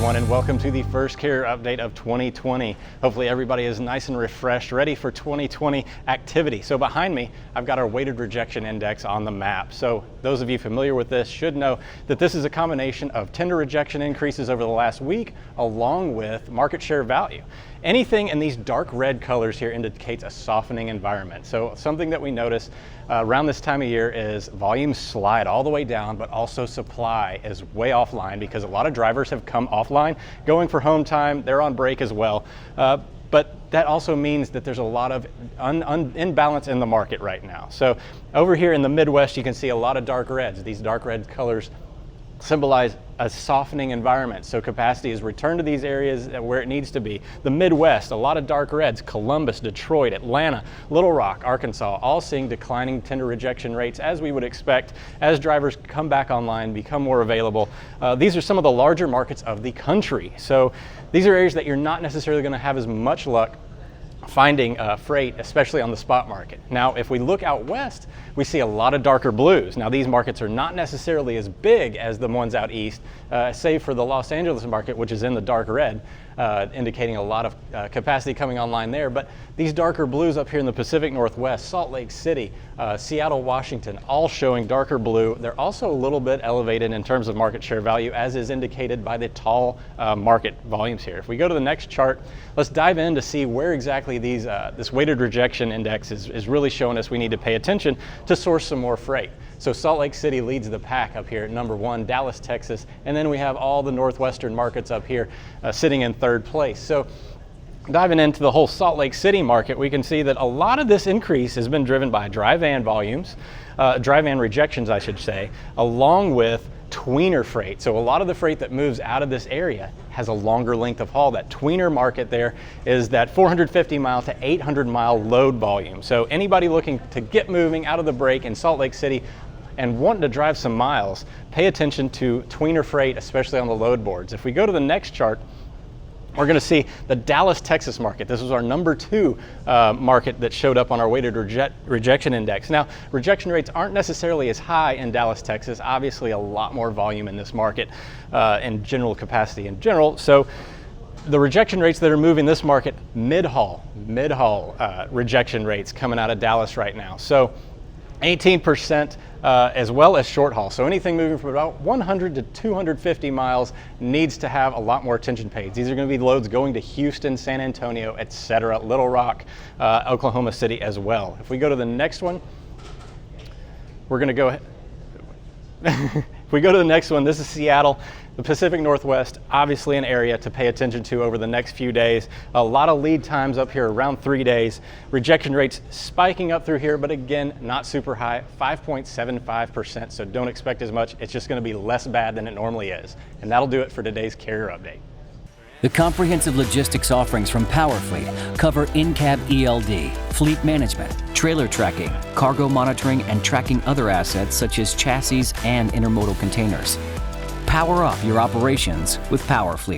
everyone, and welcome to the first carrier update of 2020. Hopefully everybody is nice and refreshed, ready for 2020 activity. So behind me, I've got our weighted rejection index on the map. So those of you familiar with this should know that this is a combination of tender rejection increases over the last week, along with market share value. Anything in these dark red colors here indicates a softening environment. So something that we notice around this time of year is volumes slide all the way down, but also supply is way offline because a lot of drivers have come offline, going for home time, they're on break as well. But that also means that there's a lot of imbalance in the market right now. So over here in the Midwest, you can see a lot of dark reds. These dark red colors symbolize a softening environment. So capacity is returned to these areas where it needs to be. The Midwest, a lot of dark reds, Columbus, Detroit, Atlanta, Little Rock, Arkansas, all seeing declining tender rejection rates as we would expect as drivers come back online, become more available. These are some of the larger markets of the country. So these are areas that you're not necessarily going to have as much luck finding freight, especially on the spot market. Now, if we look out west, we see a lot of darker blues. Now, these markets are not necessarily as big as the ones out east, save for the Los Angeles market, which is in the dark red, indicating a lot of capacity coming online there. But these darker blues up here in the Pacific Northwest, Salt Lake City, Seattle, Washington, all showing darker blue. They're also a little bit elevated in terms of market share value, as is indicated by the tall market volumes here. If we go to the next chart, let's dive in to see where exactly these this weighted rejection index is really showing us we need to pay attention to source some more freight. So Salt Lake City leads the pack up here at number 1, Dallas, Texas, and then we have all the northwestern markets up here sitting in third place. So diving into the whole Salt Lake City market, we can see that a lot of this increase has been driven by dry van volumes, dry van rejections, I should say, along with tweener freight. So a lot of the freight that moves out of this area has a longer length of haul. That tweener market there is that 450 mile to 800 mile load volume. So anybody looking to get moving out of the break in Salt Lake City and wanting to drive some miles, pay attention to tweener freight, especially on the load boards. If we go to the next chart, we're going to see the Dallas, Texas market. This was our number 2 market that showed up on our weighted rejection index. Now, rejection rates aren't necessarily as high in Dallas, Texas. Obviously, a lot more volume in this market and general capacity in general. So the rejection rates that are moving this market, mid-haul rejection rates coming out of Dallas right now. So 18% as well as short haul. So anything moving from about 100 to 250 miles needs to have a lot more attention paid. These are going to be loads going to Houston, San Antonio, etc., Little Rock, Oklahoma City as well. If we go to the next one, we're going to go ahead. If we go to the next one, this is Seattle. The Pacific Northwest, obviously an area to pay attention to over the next few days. A lot of lead times up here, around 3 days. Rejection rates spiking up through here, but again, not super high, 5.75%, so don't expect as much. It's just going to be less bad than it normally is. And that'll do it for today's carrier update. The comprehensive logistics offerings from PowerFleet cover in-cab ELD, fleet management, trailer tracking, cargo monitoring, and tracking other assets such as chassis and intermodal containers. Power up your operations with PowerFleet.